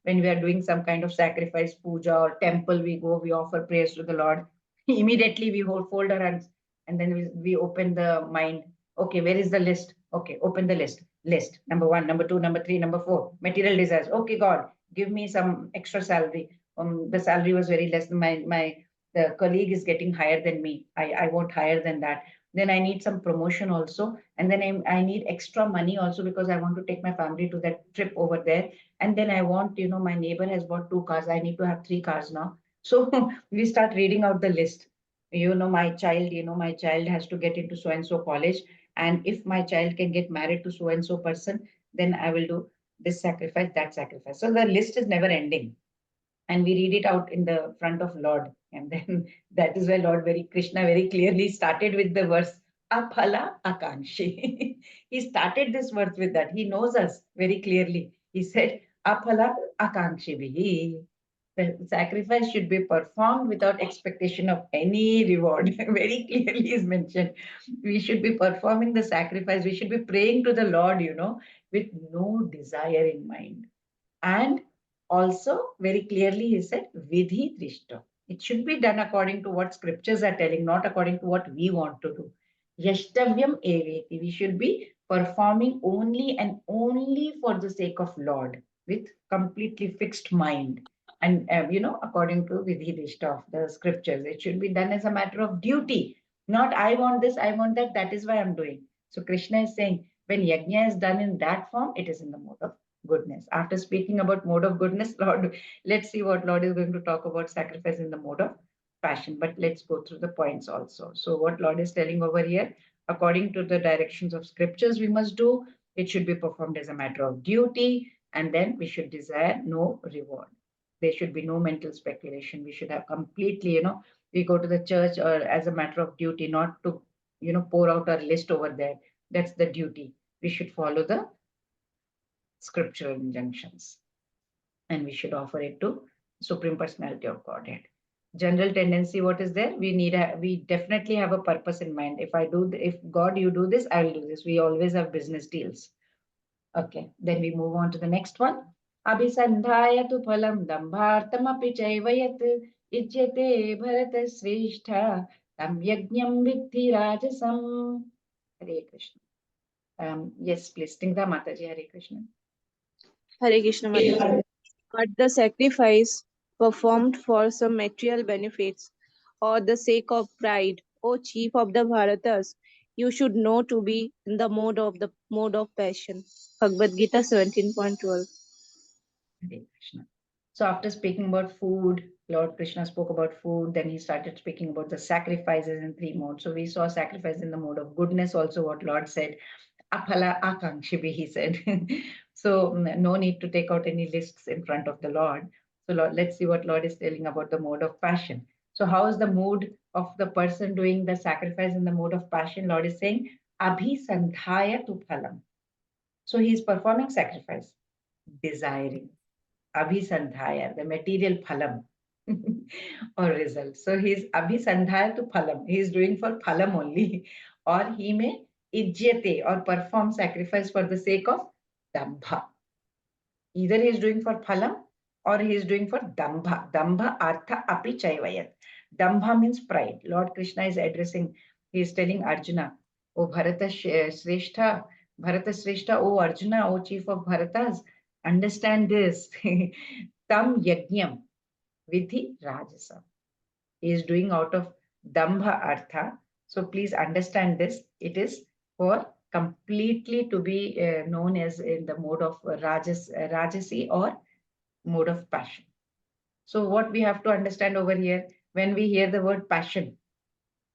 when we are doing some kind of sacrifice, puja or temple, we go, we offer prayers to the Lord. Immediately we fold our hands and then we open the mind. Okay, where is the list? Okay, open the list. List, number 1, number 2, number 3, number 4. Material desires. Okay, God, give me some extra salary. The salary was very less. The colleague is getting higher than me. I want higher than that. Then I need some promotion also. And then I need extra money also because I want to take my family to that trip over there. And then I want, my neighbor has bought 2 cars. I need to have 3 cars now. So we start reading out the list. My child has to get into so-and-so college. And if my child can get married to so-and-so person, then I will do this sacrifice, that sacrifice. So the list is never ending. And we read it out in the front of Lord. And then that is why Lord Krishna very clearly started with the verse, aphala akanshi. He started this verse with that. He knows us very clearly. He said, aphala akanshi bihi. The sacrifice should be performed without expectation of any reward. Very clearly is mentioned. We should be performing the sacrifice. We should be praying to the Lord, with no desire in mind. And also, very clearly, he said, vidhi drishta. It should be done according to what scriptures are telling, not according to what we want to do. Yashtavyam eveti. We should be performing only and only for the sake of Lord, with completely fixed mind. And, according to vidhi drishta of the scriptures, it should be done as a matter of duty. Not, I want this, I want that is why I'm doing. So Krishna is saying, when yajna is done in that form, it is in the mode of goodness. After speaking about mode of goodness, Lord, let's see what Lord is going to talk about sacrifice in the mode of passion. But let's go through the points also. So what Lord is telling over here, according to the directions of scriptures we must do, it should be performed as a matter of duty, and then we should desire no reward. There should be no mental speculation. We should have completely, we go to the church or as a matter of duty, not to, pour out our list over there. That's the duty. We should follow the scriptural injunctions, and we should offer it to Supreme Personality of Godhead. General tendency, what is there? We definitely have a purpose in mind. If God, you do this, I will do this. We always have business deals. Okay, then we move on to the next one. Abhisandhaya tu phalam dambhartam api chaivayat ijyate bharata srishtha tam yajnam vidhi rajasam. Hare Krishna. Yes, please, Tingda Mataji, Hare Krishna. Hare Krishna Mataji. But the sacrifice performed for some material benefits or the sake of pride, O chief of the Bharatas, you should know to be in the mode of passion. Bhagavad Gita 17.12. Hare Krishna. So after speaking about food, Lord Krishna spoke about food, then he started speaking about the sacrifices in 3 modes. So we saw sacrifice in the mode of goodness, also what Lord said, aphala akangshibi, he said. So no need to take out any lists in front of the Lord. So Lord, let's see what Lord is telling about the mode of passion. So how is the mood of the person doing the sacrifice in the mode of passion? Lord is saying, abhisandhaya tu phalam. So he is performing sacrifice. desiring. Abhisandhaya, the material phalam or result. So he's abhisandhaya to phalam. He is doing for phalam only. Or he may ijyate or perform sacrifice for the sake of dambha. Either he is doing for phalam or he is doing for dambha. Dambha artha api chaivayat. Dambha means pride. Lord Krishna is addressing, he is telling Arjuna, O Bharata Shrestha, O Arjuna, O chief of Bharatas, understand this. Tam yajnam vidhi rajasa. He is doing out of dambha artha. So please understand this. It is for completely to be known as in the mode of rajasi or mode of passion. So what we have to understand over here, when we hear the word passion,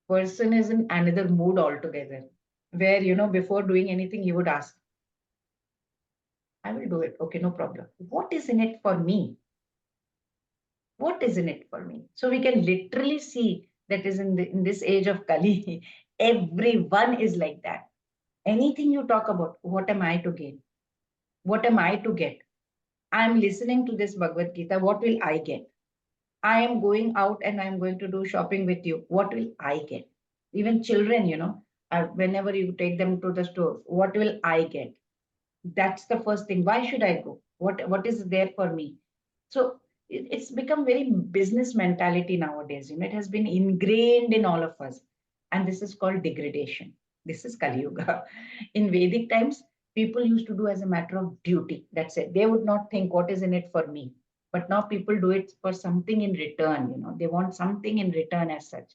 person is in another mood altogether, where, before doing anything, he would ask, I will do it. Okay, no problem. What is in it for me? What is in it for me? So we can literally see that is in this age of Kali, everyone is like that. Anything you talk about, what am I to gain? What am I to get? I'm listening to this Bhagavad Gita. What will I get? I am going out and I'm going to do shopping with you. What will I get? Even children, whenever you take them to the store, what will I get? That's the first thing. Why should I go? What is there for me? So it's become very business mentality nowadays. It has been ingrained in all of us. And this is called degradation. This is Kali Yuga. In Vedic times, people used to do as a matter of duty. That's it. They would not think what is in it for me. But now people do it for something in return. They want something in return as such.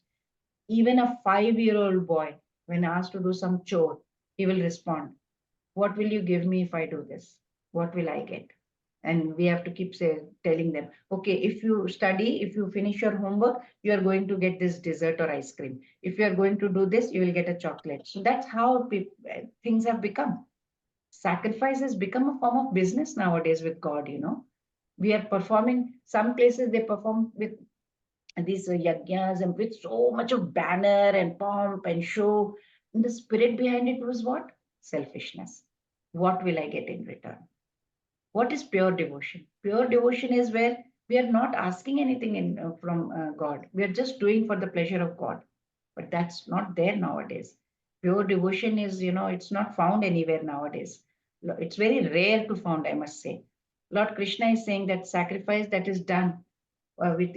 Even a 5-year-old boy, when asked to do some chore, he will respond, what will you give me if I do this? What will I get? And we have to keep telling them, okay, if you study, if you finish your homework, you are going to get this dessert or ice cream. If you are going to do this, you will get a chocolate. So that's how things have become. Sacrifice has become a form of business nowadays with God. We are performing, some places they perform with these yajnas and with so much of banner and pomp and show. And the spirit behind it was what? Selfishness. What will I get in return? What is pure devotion? Pure devotion is where we are not asking anything from God. We are just doing for the pleasure of God. But that's not there nowadays. Pure devotion is, it's not found anywhere nowadays. It's very rare to found, I must say. Lord Krishna is saying that sacrifice that is done with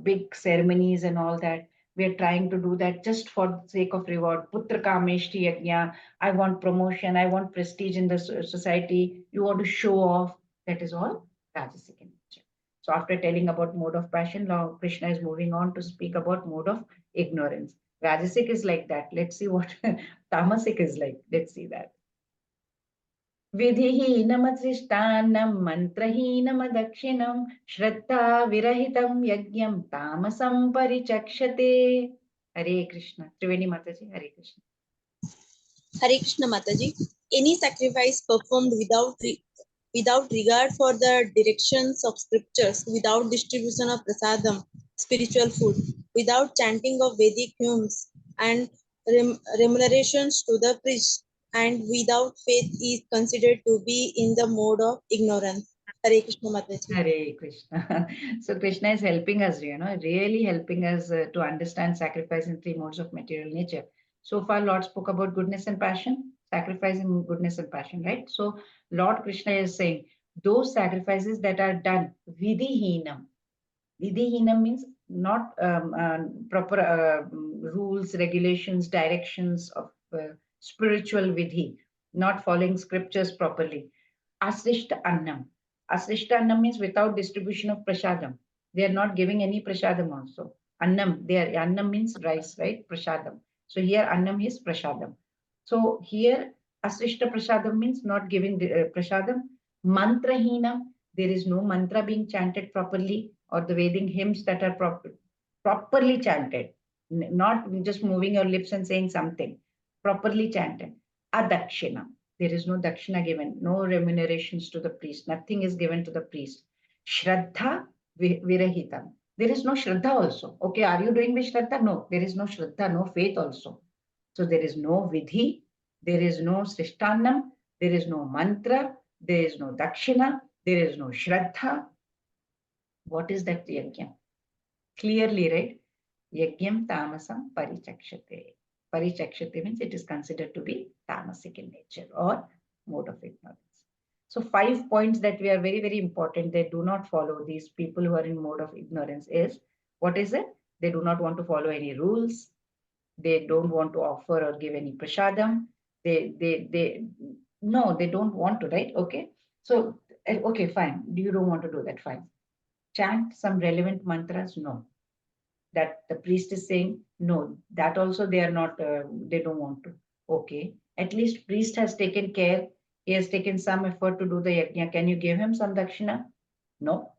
big ceremonies and all that, we are trying to do that just for the sake of reward. Putra kameshti yajna, I want promotion, I want prestige in the society, you want to show off. That is all rajasic in nature. So after telling about mode of passion, now Krishna is moving on to speak about mode of ignorance. Rajasic is like that. Let's see what tamasic is like. Let's see that. विधिहीनमसृष्टान्नं मन्त्रहीनमदक्षिणं श्रद्धा विरहितं यज्ञं तामसं परिचक्षते. Hare Krishna. Triveni Mataji, Hare Krishna. Hare Krishna Mataji. Any sacrifice performed without regard for the directions of scriptures, without distribution of prasadam, spiritual food, without chanting of Vedic hymns and remunerations to the priest, and without faith is considered to be in the mode of ignorance. Hare Krishna Mataji. Hare Krishna. So Krishna is helping us, really helping us to understand sacrifice in 3 modes of material nature. So far, Lord spoke about goodness and passion, sacrificing goodness and passion, right? So Lord Krishna is saying those sacrifices that are done vidhihinam. Vidhihinam means not proper rules, regulations, directions of spiritual vidhi, not following scriptures properly. Asrishta annam. Asrishta annam means without distribution of prasadam. They are not giving any prasadam also. Annam, annam means rice, right? Prasadam. So here annam is prasadam. So here asrishta prasadam means not giving the prasadam. Mantrahinam, there is no mantra being chanted properly, or the Vedic hymns that are properly chanted, not just moving your lips and saying something, properly chanted. Adakshina, there is no dakshina given, no remunerations to the priest, nothing is given to the priest. Shraddha virahitam, there is no shraddha also. Okay, are you doing with shraddha? No, there is no shraddha, no faith also. So there is no vidhi, there is no srishtannam, there is no mantra, there is no dakshina, There is no Shraddha. What is that yajna? Clearly, right? Yajnam tamasam parichakshate. Parichakshate means it is considered to be tamasic in nature or mode of ignorance. So 5 points that we are very, very important. They do not follow. These people who are in mode of ignorance is, what is it? They do not want to follow any rules. They don't want to offer or give any prasadam. No, they don't want to, right? Okay. So, okay, fine. You don't want to do that, fine. Chant some relevant mantras, no. That the priest is saying, no, that also they are not, they don't want to. Okay. At least priest has taken care. He has taken some effort to do the yajna. Can you give him some dakshina? No.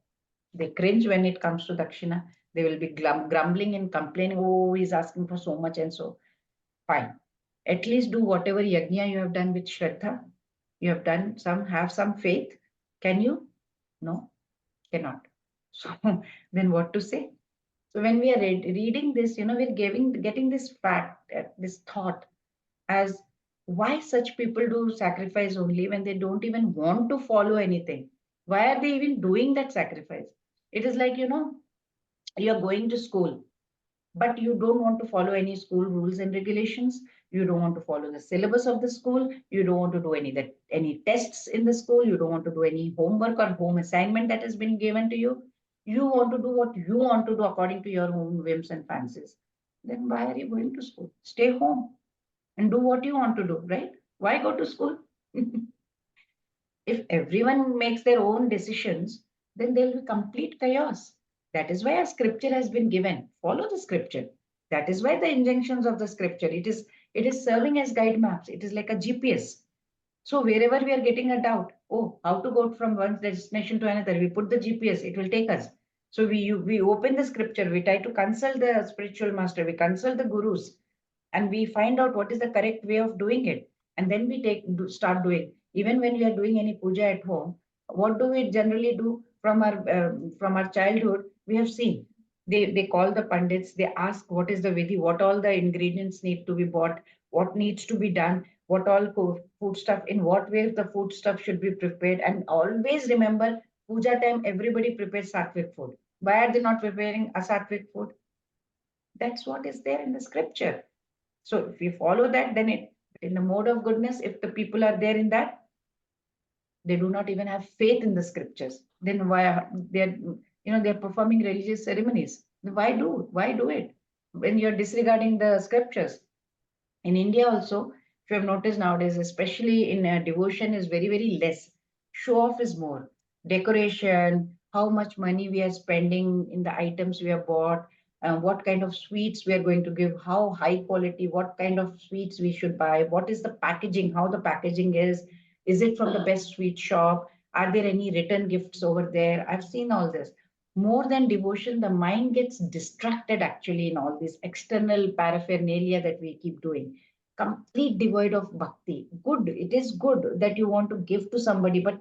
They cringe when it comes to dakshina. They will be grumbling and complaining, oh, he's asking for so much and so. Fine. At least do whatever yajna you have done with Shraddha. You have done some, have some faith. Can you? No, cannot. So then what to say? So when we are reading this, we're getting this fact, this thought as why such people do sacrifice only when they don't even want to follow anything. Why are they even doing that sacrifice? It is like, you're going to school, but you don't want to follow any school rules and regulations. You don't want to follow the syllabus of the school. You don't want to do any tests in the school. You don't want to do any homework or home assignment that has been given to you. You want to do what you want to do according to your own whims and fancies. Then why are you going to school? Stay home and do what you want to do, right? Why go to school? If everyone makes their own decisions, then there will be complete chaos. That is why a scripture has been given. Follow the scripture. That is why the injunctions of the scripture. It is serving as guide maps. It is like a GPS. So wherever we are getting a doubt, oh, how to go from one destination to another, we put the GPS. It will take us. So we open the scripture. We try to consult the spiritual master. We consult the gurus, and we find out what is the correct way of doing it, and then we start doing. Even when we are doing any puja at home, what do we generally do from our childhood? We have seen they call the pandits, they ask what is the vidhi, what all the ingredients need to be bought, what needs to be done, what all food stuff, in what way the food stuff should be prepared. And always remember, puja time everybody prepares sattvic food. Why are they not preparing asattvic food? That's what is there in the scripture. So if we follow that, then in the mode of goodness, if the people are there in that, they do not even have faith in the scriptures. Then why they're performing religious ceremonies? Why do it when you're disregarding the scriptures? In India also, if you have noticed nowadays, especially in devotion, is very, very less. Show off is more. Decoration, how much money we are spending in the items we have bought, what kind of sweets we are going to give, how high quality, what kind of sweets we should buy, what is the packaging, how the packaging is it from the best sweet shop? Are there any return gifts over there? I've seen all this. More than devotion, the mind gets distracted actually in all this external paraphernalia that we keep doing. Complete devoid of bhakti. Good, it is good that you want to give to somebody, but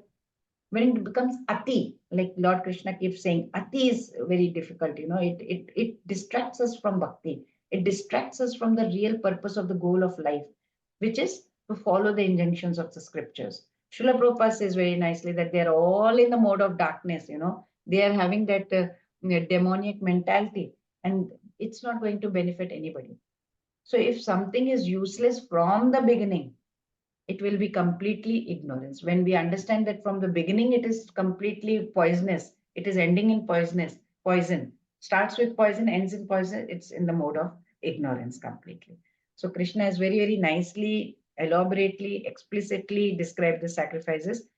when it becomes ati, like Lord Krishna keeps saying, ati is very difficult. It distracts us from bhakti. It distracts us from the real purpose of the goal of life, which is to follow the injunctions of the scriptures. Srila Prabhupada says very nicely that they're all in the mode of darkness. They are having that demoniac mentality, and it's not going to benefit anybody. So if something is useless from the beginning, it will be completely ignorance. When we understand that from the beginning it is completely poisonous, it is ending in poison, starts with poison, ends in poison, it's in the mode of ignorance completely. So Krishna has very, very nicely, elaborately, explicitly described the sacrifices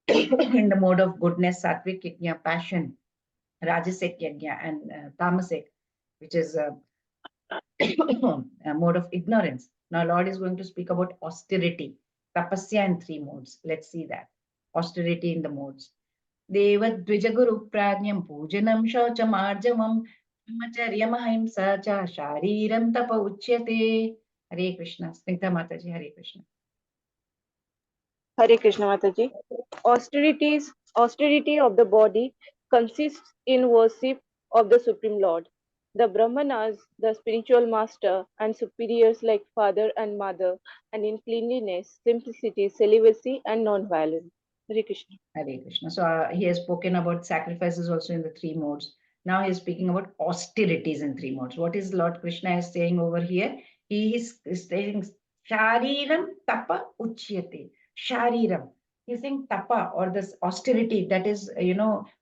in the mode of goodness, sattvic yajna, passion, rajasic yajna, and tamasic, which is a mode of ignorance. Now, Lord is going to speak about austerity, tapasya in 3 modes. Let's see that. Austerity in the modes. Deva Dvijaguru Pranyam Pujanam Shauchamarjavam Brahmacharyamahimsa cha Shariram Tapa Uchyate. Hare Krishna. Snigdha Mataji, Hare Krishna. Hare Krishna Mataji. Austerity of the body consists in worship of the Supreme Lord. The Brahmanas, the spiritual master, and superiors like father and mother, and in cleanliness, simplicity, celibacy, and non-violence. Hare Krishna. Hare Krishna. So he has spoken about sacrifices also in the three modes. Now he is speaking about austerities in three modes. What is Lord Krishna is saying over here? He is saying Shariram Tapa Uchyate. Shariram. He's saying tapa or this austerity that is,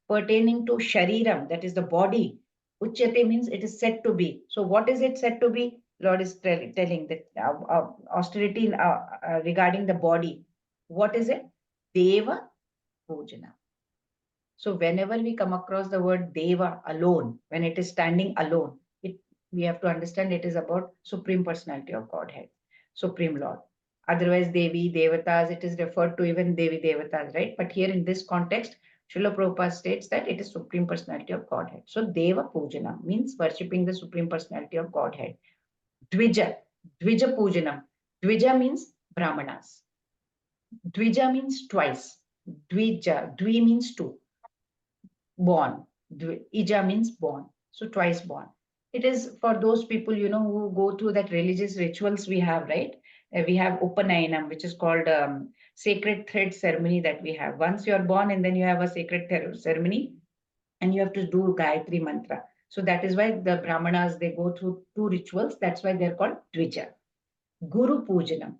pertaining to Shariram, that is the body. Uchyate means it is said to be. So what is it said to be? Lord is telling that austerity regarding the body. What is it? Deva Pujana. So whenever we come across the word Deva alone, when it is standing alone, we have to understand it is about Supreme Personality of Godhead, Supreme Lord. Otherwise, Devi, Devatas, it is referred to even Devi, Devatas, right? But here in this context, Srila Prabhupada states that it is Supreme Personality of Godhead. So Deva Pujana means worshipping the Supreme Personality of Godhead. Dvija, Dvija Pujanam. Dvija means Brahmanas. Dvija means twice. Dvija, Dvi means two. Born. Ija means born. So twice born. It is for those people, who go through that religious rituals we have, right? We have Upanayanam, which is called sacred thread ceremony that we have. Once you're born and then you have a sacred ceremony and you have to do Gayatri mantra. So that is why the Brahmanas, they go through two rituals. That's why they're called Dvija. Guru Pujanam.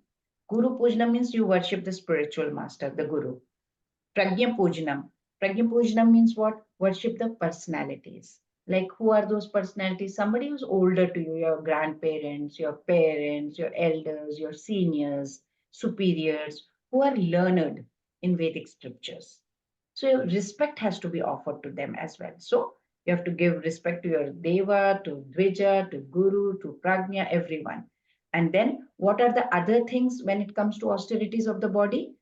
Guru Pujanam means you worship the spiritual master, the Guru. Pragya Pujanam. Pragya Pujanam means what? Worship the personalities. Like who are those personalities? Somebody who's older to you, your grandparents, your parents, your elders, your seniors, superiors, who are learned in Vedic scriptures. So respect has to be offered to them as well. So you have to give respect to your Deva, to Dvija, to Guru, to Pragya, everyone. And then what are the other things when it comes to austerities of the body?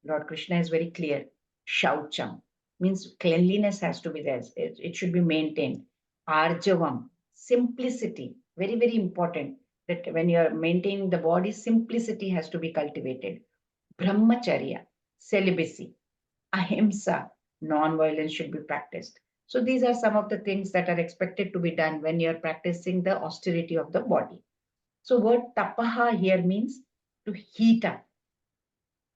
Lord Krishna is very clear. Shaucham means cleanliness has to be there. It should be maintained. Arjavam, simplicity, very, very important. That when you are maintaining the body, simplicity has to be cultivated. Brahmacharya, celibacy. Ahimsa, non-violence should be practiced. So these are some of the things that are expected to be done when you are practicing the austerity of the body. So word tapaha here means to heat up.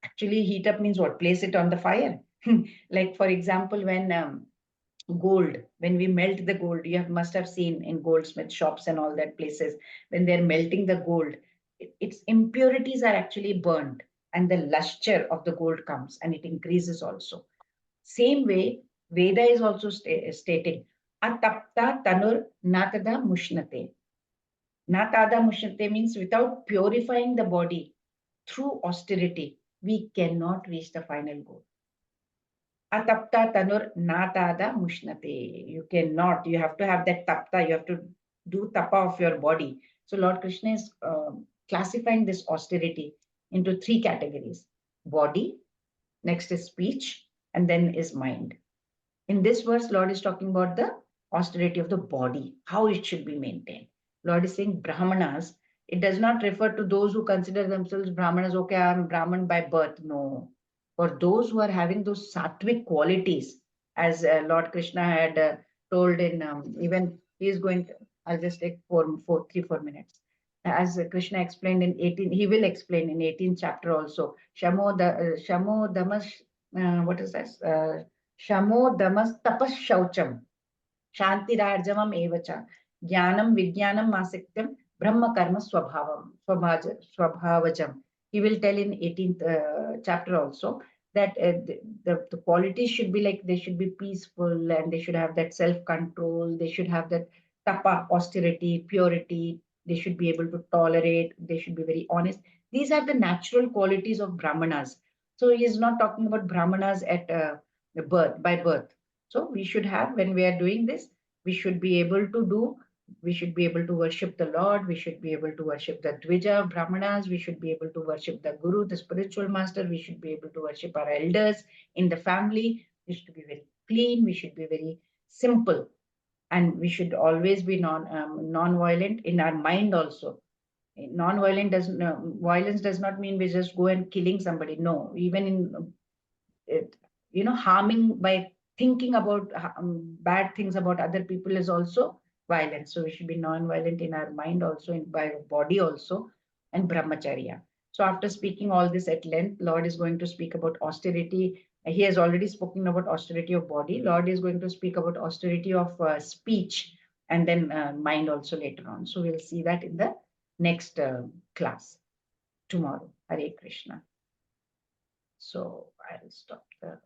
Actually, heat up means what? Place it on the fire. Like for example, when gold, when we melt the gold, must have seen in goldsmith shops and all that places, when they're melting the gold, its impurities are actually burned and the luster of the gold comes and it increases also. Same way, Veda is also stating, atapta tanur natada mushnate. Natada mushnate means without purifying the body through austerity, we cannot reach the final goal. Atapta tanur natada mushnate. You cannot, you have to have that tapta, you have to do tapa of your body. So Lord Krishna is classifying this austerity into three categories. Body, next is speech, and then is mind. In this verse, Lord is talking about the austerity of the body, how it should be maintained. Lord is saying Brahmanas. It does not refer to those who consider themselves Brahmanas. Okay, I'm Brahman by birth. No. For those who are having those sattvic qualities, as Lord Krishna had told in even he is going to, I'll just take 3-4 minutes. As Krishna explained in 18, he will explain in 18th chapter also. Shamo Damas, what is that? Shamo Damas Tapas Shaucham. Shantirarjavam evacha. Jnanam Vijnanam Masiktam Brahma Karma Swabhavajam. He will tell in 18th chapter also that the qualities should be like they should be peaceful and they should have that self-control. They should have that tapa, austerity, purity. They should be able to tolerate. They should be very honest. These are the natural qualities of Brahmanas. So he is not talking about Brahmanas at by birth. So we should have, when we are doing this, we should be able to worship the Lord, we should be able to worship the Dvija Brahmanas, we should be able to worship the Guru, the spiritual master, we should be able to worship our elders in the family, we should be very clean, we should be very simple, and we should always be non-violent in our mind also. Non-violent violence does not mean we just go and killing somebody. No, even in harming by thinking about bad things about other people is also violence. So we should be non-violent in our mind also, by body also, and brahmacharya. So after speaking all this at length, Lord is going to speak about austerity He has already spoken about austerity of body. Lord is going to speak about austerity of speech and then mind also later on. So we'll see that in the next class tomorrow. Hare Krishna. So I'll stop the